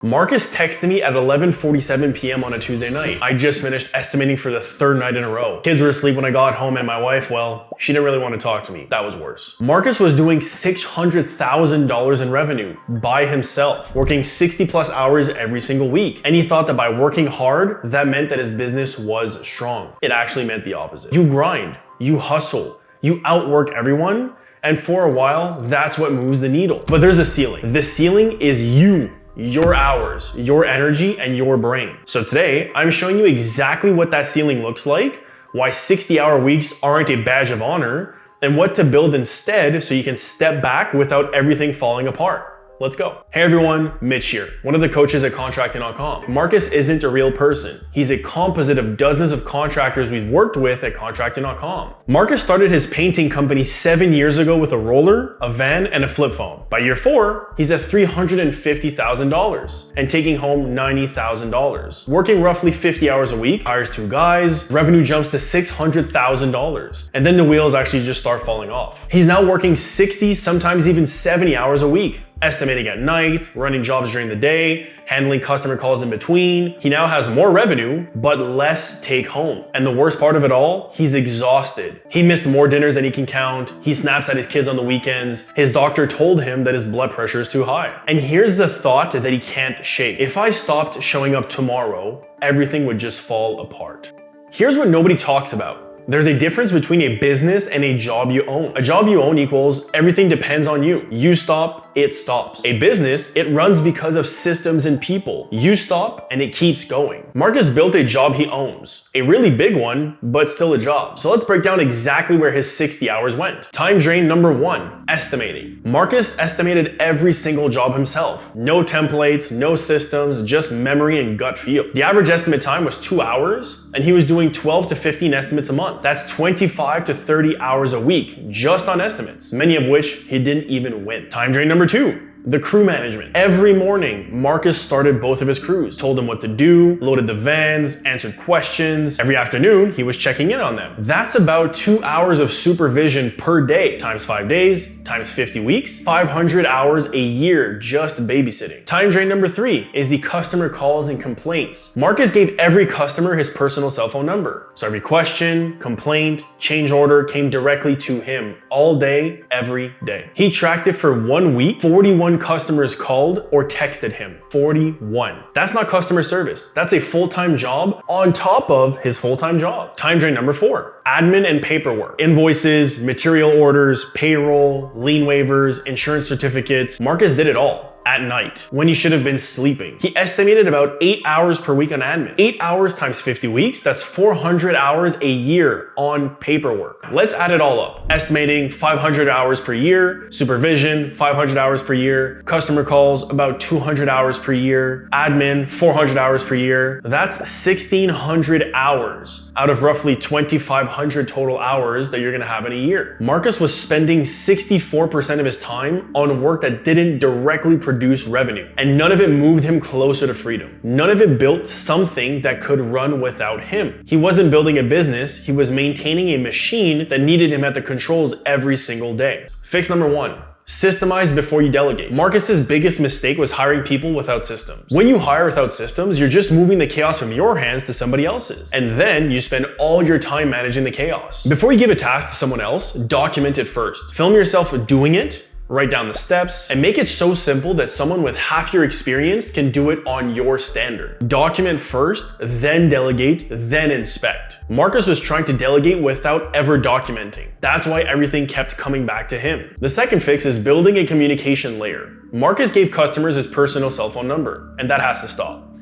Marcus texted me at 11:47 p.m. on a Tuesday night. I just finished estimating for the third night in a row. Kids were asleep when I got home and my wife, well, she didn't really want to talk to me. That was worse. Marcus was doing $600,000 in revenue by himself, working 60 plus hours every single week. And he thought that by working hard, that meant that his business was strong. It actually meant the opposite. You grind, you hustle, you outwork everyone, and for a while, that's what moves the needle. But there's a ceiling. The ceiling is you. Your hours, your energy, and your brain. So today, I'm showing you exactly what that ceiling looks like, why 60-hour weeks aren't a badge of honor, and what to build instead so you can step back without everything falling apart. Let's go. Hey everyone, Mitch here, one of the coaches at Contracting.com. Marcus isn't a real person. He's a composite of dozens of contractors we've worked with at Contracting.com. Marcus started his painting company 7 years ago with a roller, a van, and a flip phone. By year 4, he's at $350,000 and taking home $90,000. Working roughly 50 hours a week, hires 2 guys, revenue jumps to $600,000. And then the wheels actually just start falling off. He's now working 60, sometimes even 70 hours a week. Estimating at night, running jobs during the day, handling customer calls in between. He now has more revenue, but less take home. And the worst part of it all, he's exhausted. He missed more dinners than he can count. He snaps at his kids on the weekends. His doctor told him that his blood pressure is too high. And here's the thought that he can't shake. If I stopped showing up tomorrow, everything would just fall apart. Here's what nobody talks about. There's a difference between a business and a job you own. A job you own equals everything depends on you. You stop, it stops. A business, it runs because of systems and people. You stop and it keeps going. Marcus built a job he owns. A really big one, but still a job. So let's break down exactly where his 60 hours went. Time drain number 1, estimating. Marcus estimated every single job himself. No templates, no systems, just memory and gut feel. The average estimate time was 2 hours, and he was doing 12 to 15 estimates a month. That's 25 to 30 hours a week just on estimates, many of which he didn't even win. Time drain number 2. The crew management. Every morning, Marcus started both of his crews, told them what to do, loaded the vans, answered questions. Every afternoon, he was checking in on them. That's about 2 hours of supervision per day, times 5 days, times 50 weeks, 500 hours a year just babysitting. Time drain number 3 is the customer calls and complaints. Marcus gave every customer his personal cell phone number. So every question, complaint, change order came directly to him all day, every day. He tracked it for 1 week, 41 customers called or texted him. 41. That's not customer service. That's a full-time job on top of his full-time job. Time drain number 4. Admin and paperwork. Invoices, material orders, payroll, lien waivers, insurance certificates. Marcus did it all at night when he should have been sleeping. He estimated about 8 hours per week on admin. 8 hours times 50 weeks, that's 400 hours a year on paperwork. Let's add it all up. Estimating 500 hours per year, supervision 500 hours per year, customer calls about 200 hours per year, admin 400 hours per year. That's 1,600 hours out of roughly 2,500 total hours that you're gonna have in a year. Marcus was spending 64% of his time on work that didn't directly produce revenue, and none of it moved him closer to freedom. None of it built something that could run without him. He wasn't building a business, he was maintaining a machine that needed him at the controls every single day. Fix number 1. Systemize before you delegate. Marcus's biggest mistake was hiring people without systems. When you hire without systems, you're just moving the chaos from your hands to somebody else's. And then you spend all your time managing the chaos. Before you give a task to someone else, document it first. Film yourself doing it, write down the steps, and make it so simple that someone with half your experience can do it on your standard. Document first, then delegate, then inspect. Marcus was trying to delegate without ever documenting. That's why everything kept coming back to him. The second fix is building a communication layer. Marcus gave customers his personal cell phone number, and that has to stop.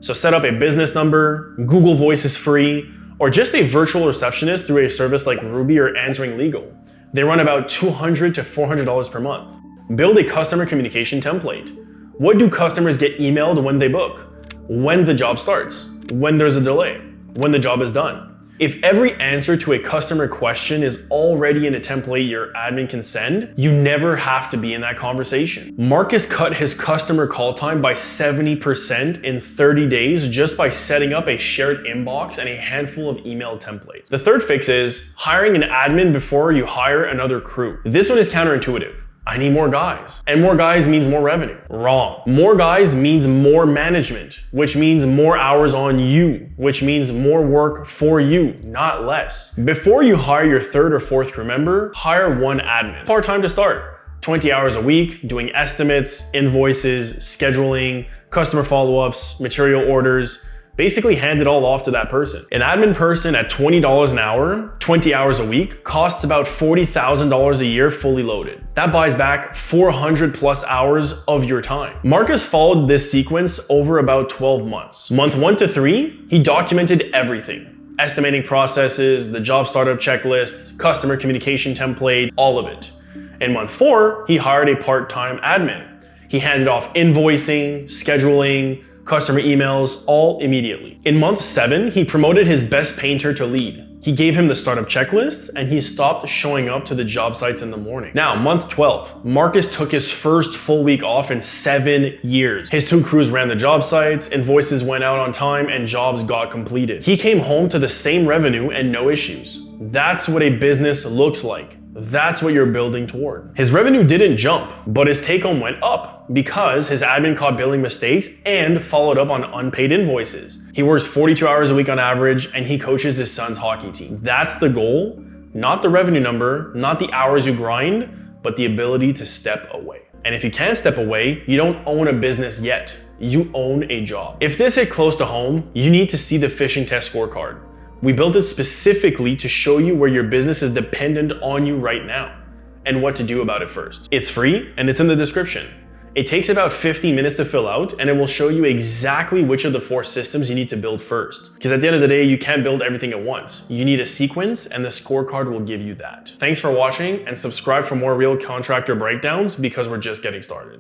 So set up a business number, Google Voice is free, or just a virtual receptionist through a service like Ruby or Answering Legal. They run about $200 to $400 per month. Build a customer communication template. What do customers get emailed when they book? When the job starts? When there's a delay? When the job is done? If every answer to a customer question is already in a template your admin can send, you never have to be in that conversation. Marcus cut his customer call time by 70% in 30 days just by setting up a shared inbox and a handful of email templates. The third fix is hiring an admin before you hire another crew. This one is counterintuitive. I need more guys. And more guys means more revenue. Wrong. More guys means more management, which means more hours on you, which means more work for you, not less. Before you hire your third or fourth crew member, hire one admin. Part-time to start. 20 hours a week, doing estimates, invoices, scheduling, customer follow-ups, material orders. Basically hand it all off to that person. An admin person at $20 an hour, 20 hours a week, costs about $40,000 a year fully loaded. That buys back 400 plus hours of your time. Marcus followed this sequence over about 12 months. Month 1 to 3, he documented everything. Estimating processes, the job startup checklists, customer communication template, all of it. In month 4, he hired a part-time admin. He handed off invoicing, scheduling, customer emails, all immediately. In month 7, he promoted his best painter to lead. He gave him the startup checklists and he stopped showing up to the job sites in the morning. Now, month 12, Marcus took his first full week off in 7 years. His 2 crews ran the job sites, invoices went out on time, and jobs got completed. He came home to the same revenue and no issues. That's what a business looks like. That's what you're building toward. His revenue didn't jump, but his take home went up because his admin caught billing mistakes and followed up on unpaid invoices. He works 42 hours a week on average and he coaches his son's hockey team. That's the goal, not the revenue number, not the hours you grind, but the ability to step away. And if you can't step away, you don't own a business yet. You own a job. If this hit close to home, you need to see the phishing test scorecard. We built it specifically to show you where your business is dependent on you right now and what to do about it first. It's free and it's in the description. It takes about 15 minutes to fill out and it will show you exactly which of the 4 systems you need to build first. Because at the end of the day, you can't build everything at once. You need a sequence and the scorecard will give you that. Thanks for watching and subscribe for more real contractor breakdowns because we're just getting started.